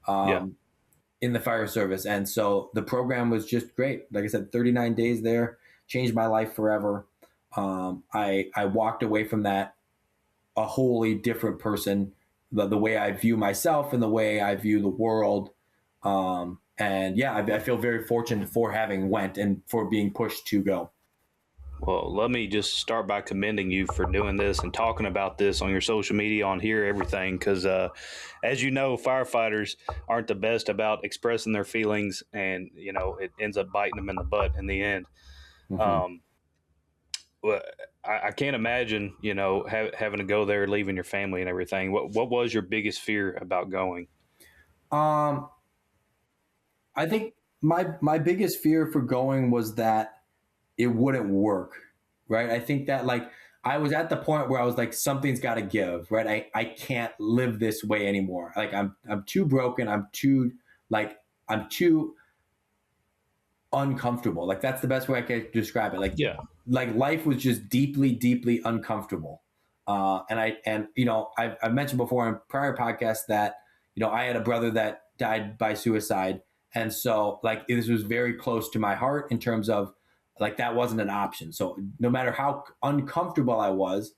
in the fire service. And so the program was just great. Like I said, 39 days there, changed my life forever. I walked away from that a wholly different person, the way I view myself and the way I view the world. And yeah, I feel very fortunate for having went and for being pushed to go. Well, let me just start by commending you for doing this and talking about this on your social media, on here, everything. Because as you know, firefighters aren't the best about expressing their feelings, and it ends up biting them in the butt in the end. Mm-hmm. Well, I can't imagine, having to go there, leaving your family and everything. What was your biggest fear about going? I think my biggest fear for going was that it wouldn't work, right? I think that like I was at the point where I was like, something's got to give, right? I can't live this way anymore. Like I'm too broken. I'm too uncomfortable. Like that's the best way I can describe it. Like like life was just deeply, deeply uncomfortable. And I've mentioned before in prior podcasts that I had a brother that died by suicide, and so like this was very close to my heart in terms of like that wasn't an option. So no matter how uncomfortable I was,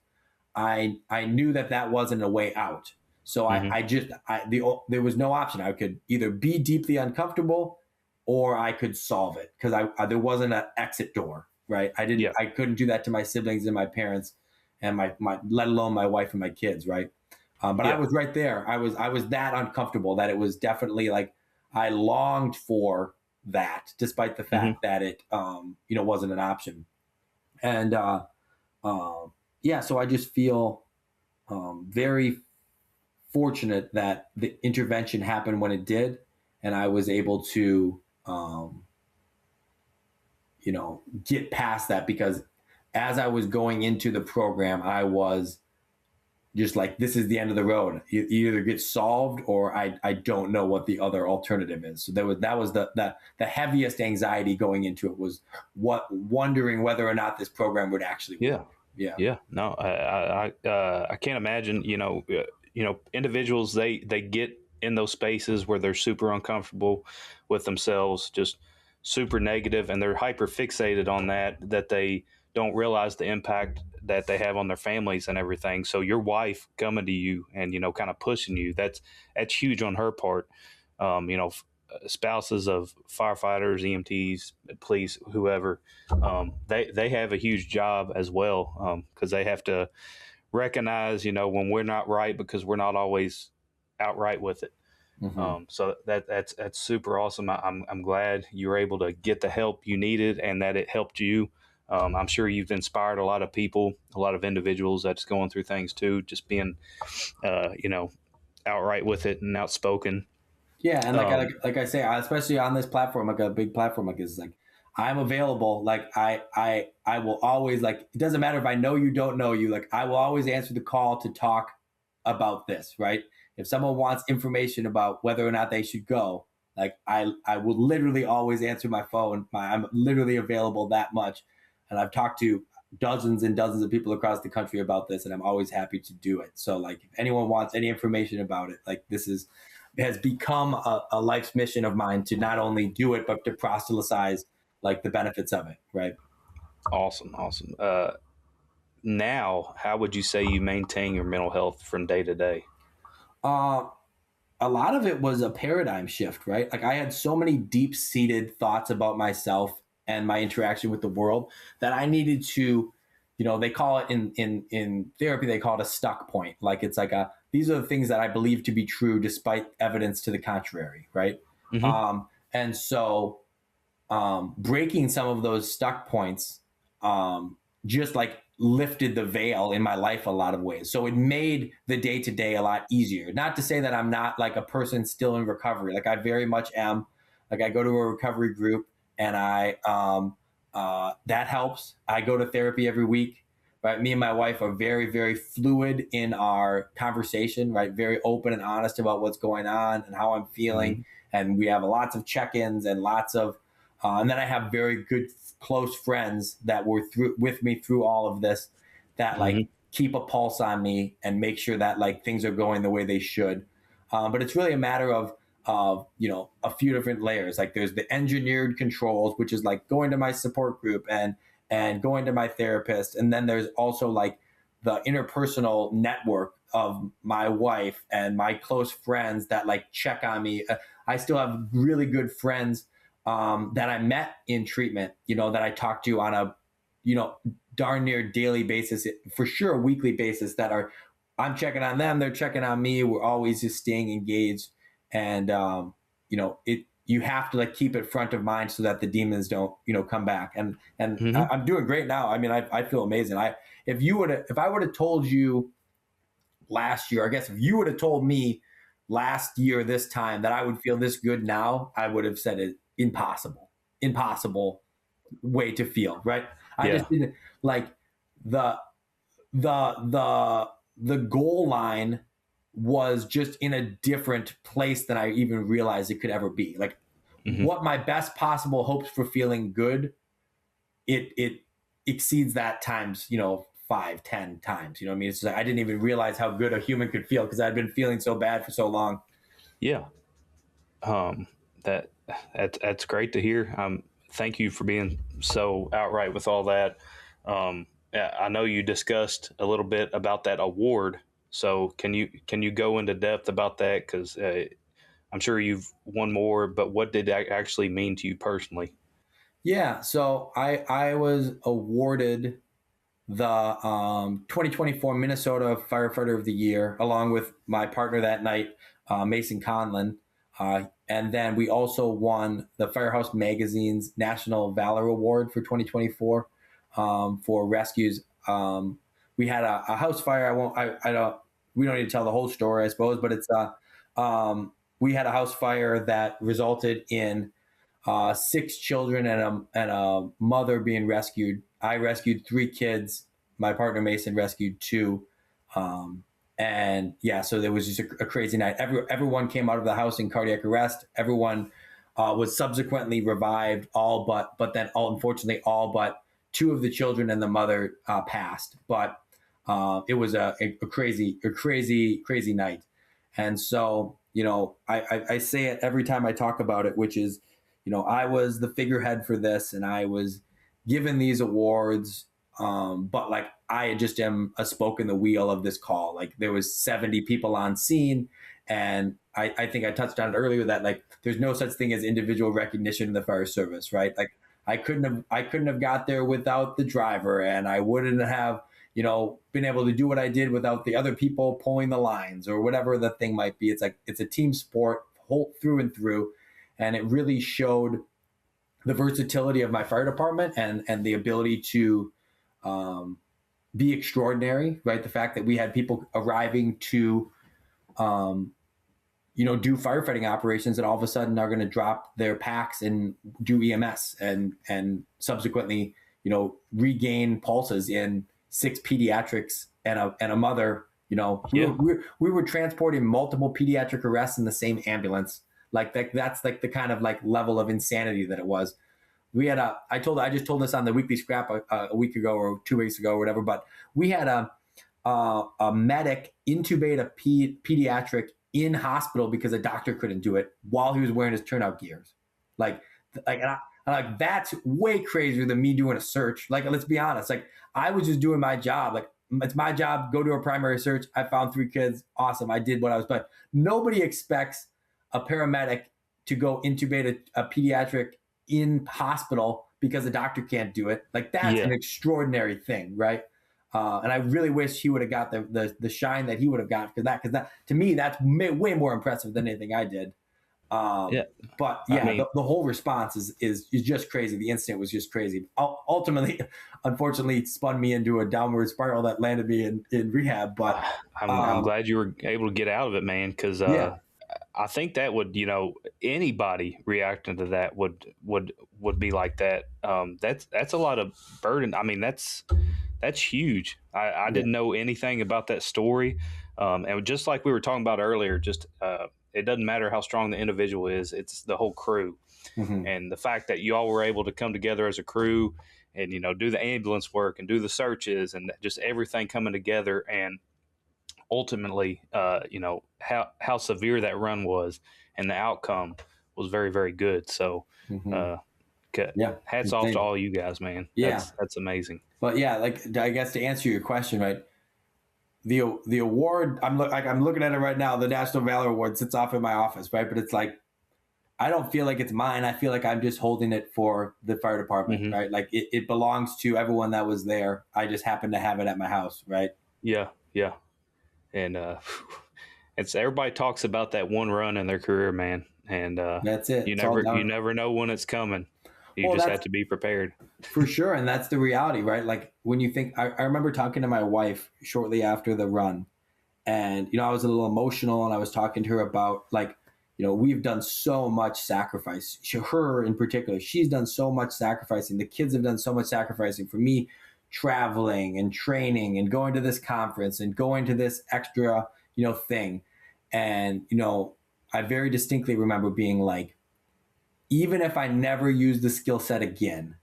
I knew that wasn't a way out. So there was no option. I could either be deeply uncomfortable or I could solve it because there wasn't an exit door, right? I couldn't do that to my siblings and my parents and my let alone my wife and my kids, right? But I was right there. I was that uncomfortable that it was definitely like I longed for that, despite the fact that it wasn't an option. And so I just feel very fortunate that the intervention happened when it did, and I was able to get past that, because as I was going into the program, I was just like, this is the end of the road. You either get solved or I don't know what the other alternative is. So that was the heaviest anxiety going into it, was wondering whether or not this program would actually work. Yeah. No, I can't imagine, individuals, they get in those spaces where they're super uncomfortable with themselves, just super negative, and they're hyper fixated on that they don't realize the impact that they have on their families and everything. So your wife coming to you and, kind of pushing you, that's huge on her part. Spouses of firefighters, EMTs, police, whoever, they have a huge job as well, because they have to recognize, when we're not right, because we're not always outright with it. So that's super awesome. I'm glad you were able to get the help you needed and that it helped you. I'm sure you've inspired a lot of people, a lot of individuals that's going through things too, just being, outright with it and outspoken. Yeah. And like I say, especially on this platform, like a big platform like this, is like, I'm available. Like I will always, like, it doesn't matter if I know you, don't know you, like I will always answer the call to talk about this, right? If someone wants information about whether or not they should go, like I will literally always answer my phone. I'm literally available that much. And I've talked to dozens and dozens of people across the country about this, and I'm always happy to do it. So like if anyone wants any information about it, like this has become a life's mission of mine, to not only do it, but to proselytize like the benefits of it. Right. Awesome. Now, how would you say you maintain your mental health from day to day? A lot of it was a paradigm shift, right? Like I had so many deep-seated thoughts about myself and my interaction with the world that I needed to, they call it in therapy, they call it a stuck point. Like it's like these are the things that I believe to be true despite evidence to the contrary, right? And so breaking some of those stuck points just like lifted the veil in my life a lot of ways. So it made the day to day a lot easier. Not to say that I'm not like a person still in recovery. Like I very much am. Like I go to a recovery group and I that helps. I go to therapy every week. Right, me and my wife are very, very fluid in our conversation. Right, very open and honest about what's going on and how I'm feeling. And we have lots of check-ins and lots of, and then I have very good, close friends that were with me through all of this, that like keep a pulse on me and make sure that like things are going the way they should. But it's really a matter of a few different layers. Like there's the engineered controls, which is like going to my support group and going to my therapist. And then there's also like the interpersonal network of my wife and my close friends that like check on me. I still have really good friends that I met in treatment, that I talk to on a, darn near daily basis, for sure, weekly basis, I'm checking on them. They're checking on me. We're always just staying engaged. And, you have to like keep it front of mind so that the demons don't, come back. And I'm doing great now. I mean, I feel amazing. If I would have told you last year, I guess if you would have told me last year this time that I would feel this good now, I would have said it impossible way to feel, right? I just didn't like the goal line was just in a different place than I even realized it could ever be. Like what my best possible hopes for feeling good, it exceeds that times, 5, 10 times. You know what I mean? It's like I didn't even realize how good a human could feel because I'd been feeling so bad for so long. Yeah. That's great to hear. Thank you for being so outright with all that. I know you discussed a little bit about that award. So can you go into depth about that? Because I'm sure you've won more, but what did that actually mean to you personally? Yeah. So I was awarded the 2024 Minnesota Firefighter of the Year, along with my partner that night, Mason Conlon. And then we also won the Firehouse Magazine's National Valor Award for 2024 for rescues. We had a house fire. We don't need to tell the whole story, I suppose, but it's we had a house fire that resulted in 6 children and a mother being rescued. I rescued 3 kids. My partner Mason rescued 2. And yeah, so there was just a crazy night. Everyone came out of the house in cardiac arrest. Everyone was subsequently revived, but then unfortunately all but 2 of the children and the mother passed. But it was a crazy night. And so, I say it every time I talk about it, which is, I was the figurehead for this and I was given these awards. But like, I just am a spoke in the wheel of this call. Like there was 70 people on scene. And I think I touched on it earlier that like, there's no such thing as individual recognition in the fire service, right? Like I couldn't have got there without the driver, and I wouldn't have, been able to do what I did without the other people pulling the lines or whatever the thing might be. It's like, it's a team sport whole through and through. And it really showed the versatility of my fire department and the ability to be extraordinary, right? The fact that we had people arriving to, do firefighting operations and all of a sudden are going to drop their packs and do EMS and subsequently, regain pulses in 6 pediatrics and a mother. We were transporting multiple pediatric arrests in the same ambulance. Like that's like the kind of like level of insanity that it was. We had I just told this on the weekly scrap a week ago or 2 weeks ago or whatever, but we had a medic intubate a pediatric in hospital because a doctor couldn't do it while he was wearing his turnout gears. Like that's way crazier than me doing a search. Like, let's be honest. Like I was just doing my job. Like it's my job. Go do a primary search. I found 3 kids. Awesome. I did what I was, but nobody expects a paramedic to go intubate a pediatric in hospital because the doctor can't do it. Like that's an extraordinary thing, right? And I really wish he would have got the shine that he would have got because that to me that's way more impressive than anything I did. Um, Yeah. but I yeah, mean, the whole response is just crazy. The incident was just crazy. Ultimately, unfortunately, it spun me into a downward spiral that landed me in rehab. But I'm glad you were able to get out of it, man, because yeah, I think that would, anybody reacting to that would be like that. That's a lot of burden. I mean, that's huge. I yeah, didn't know anything about that story, and just like we were talking about earlier, just it doesn't matter how strong the individual is; it's the whole crew, hmm and the fact that you all were able to come together as a crew and do the ambulance work and do the searches and just everything coming together and ultimately, how severe that run was, and the outcome was very, very good. So, hmm uh, yeah, hats off to insane. all you guys, man. Yeah, That's amazing. but yeah, like I guess to answer your question, right? The award I'm looking at it right now. The National Valor Award sits off in my office, right? But it's like I don't feel like it's mine. I feel like I'm just holding it for the fire department, Hmm. right? Like it belongs to everyone that was there. I just happen to have it at my house, right? Yeah, yeah, and it's everybody talks about that one run in their career, man, and That's it. you It's all never done. know when it's coming. You Well, just that's have to be prepared. for sure. And that's the reality, right? Like when you think, I remember talking to my wife shortly after the run, and, I was a little emotional and I was talking to her about like, we've done so much sacrifice. Her in particular, she's done so much sacrificing. The kids have done so much sacrificing for me, traveling and training and going to this conference and going to this extra, thing. And, I very distinctly remember being like, even if I never use the skill set again,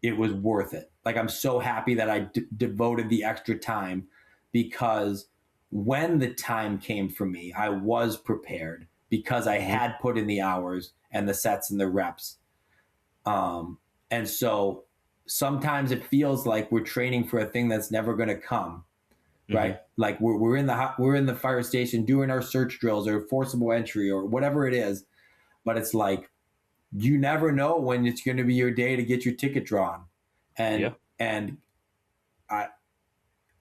it was worth it. Like I'm so happy that I devoted the extra time because when the time came for me, I was prepared because I Hmm. had put in the hours and the sets and the reps. And so sometimes it feels like we're training for a thing that's never going to come, Hmm. right? Like we're in the fire station doing our search drills or forcible entry or whatever it is, but it's like you never know when it's going to be your day to get your ticket drawn, Yeah. and I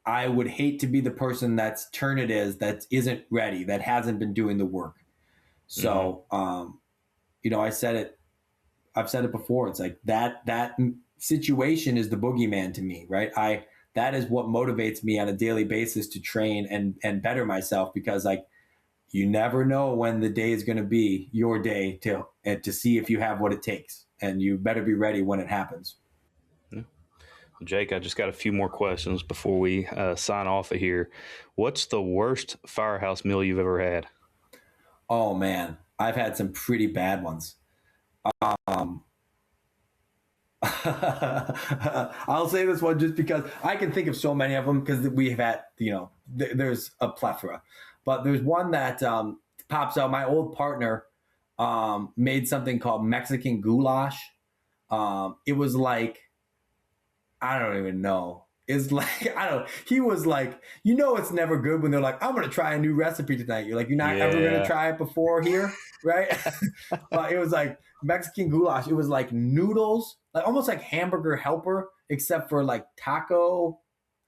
I would hate to be the person that's turn it is that isn't ready, that hasn't been doing the work. Hmm. So I said it. I've said it before. It's like that situation is the boogeyman to me, right? I That is what motivates me on a daily basis to train and better myself because like you never know when the day is going to be your day to see if you have what it takes, and you better be ready when it happens. Jake, I just got a few more questions before we sign off of here. What's the worst firehouse meal you've ever had? Oh man, I've had some pretty bad ones. Um, I'll say this one just because I can think of so many of them because we have had, there's a plethora, but there's one that pops out. My old partner made something called Mexican goulash. It was like I don't even know. It's like I don't. He was like, it's never good when they're like, I'm gonna try a new recipe tonight. You're like, you're not ever gonna Yeah. try it before here, right? But it was like Mexican goulash. It was like noodles, like almost like hamburger helper, except for like taco.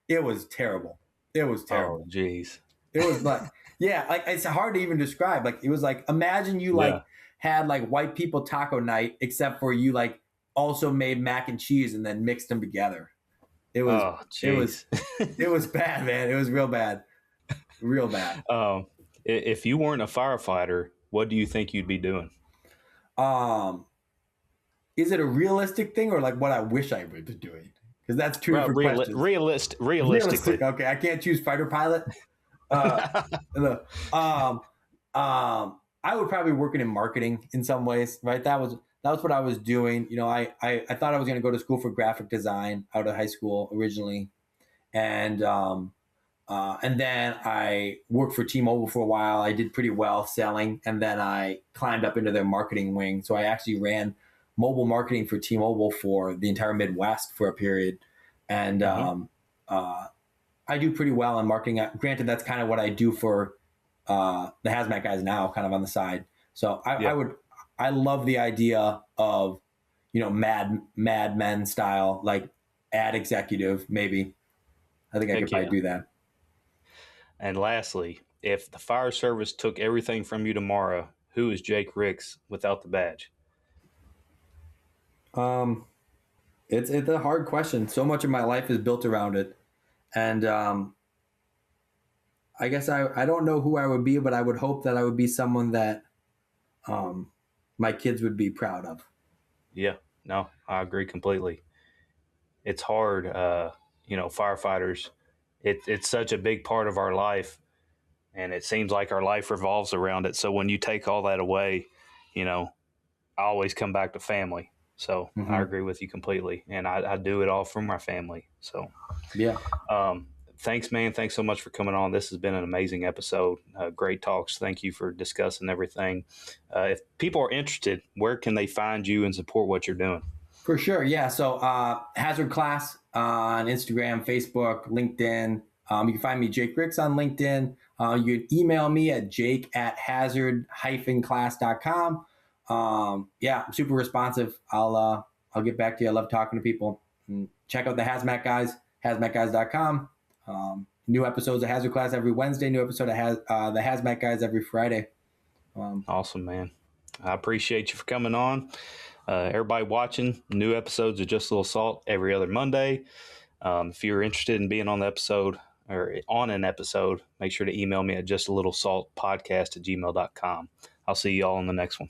It was terrible. It was Oh, terrible. geez. It was like, yeah, like it's hard to even describe. Like it was like imagine you Yeah. like had like white people taco night, except for you like also made mac and cheese and then mixed them together. It was Oh, it was geez. it was bad, man. It was real bad, real bad. If you weren't a firefighter, what do you think you'd be doing? Um, is it a realistic thing or like what I wish I was doing? Because that's two Well, different questions. Realistic. realistically. Okay, I can't choose fighter pilot. Uh, no. I would probably be working in marketing in some ways, right? That was what I was doing. I thought I was going to go to school for graphic design out of high school originally, and then I worked for T-Mobile for a while. I did pretty well selling, and then I climbed up into their marketing wing. So I actually ran mobile marketing for T-Mobile for the entire Midwest for a period, and Hmm. I do pretty well in marketing. Granted, that's kind of what I do for the hazmat guys now, kind of on the side. So Yeah. I love the idea of, Mad Men style, like ad executive, maybe. I think I could Heck probably yeah. do that. And lastly, if the fire service took everything from you tomorrow who is Jake Ryks without the badge? It's a hard question. So much of my life is built around it, and I guess I don't know who I would be, but I would hope that I would be someone that my kids would be proud of. Yeah, no, I agree completely. It's hard, firefighters. It's such a big part of our life, and it seems like our life revolves around it. So when you take all that away, I always come back to family. So I agree with you completely, and I do it all from my family. So yeah. Thanks, man. Thanks so much for coming on. This has been an amazing episode. Great talks. Thank you for discussing everything. If people are interested, where can they find you and support what you're doing? For sure. Yeah. So Hazard Class on Instagram, Facebook, LinkedIn. You can find me, Jake Ryks, on LinkedIn. You can email me at jake@hazard-class.com. Yeah, I'm super responsive. I'll get back to you. I love talking to people. And check out the Hazmat Guys, hazmatguys.com. New episodes of Hazard Class every Wednesday. New episode of the Hazmat Guys every Friday. Awesome, man. I appreciate you for coming on. Everybody watching, new episodes of Just a Little Salt every other Monday. If you're interested in being on the episode or on an episode, make sure to email me at justalittlesaltpodcast@gmail.com. I'll see you all in the next one.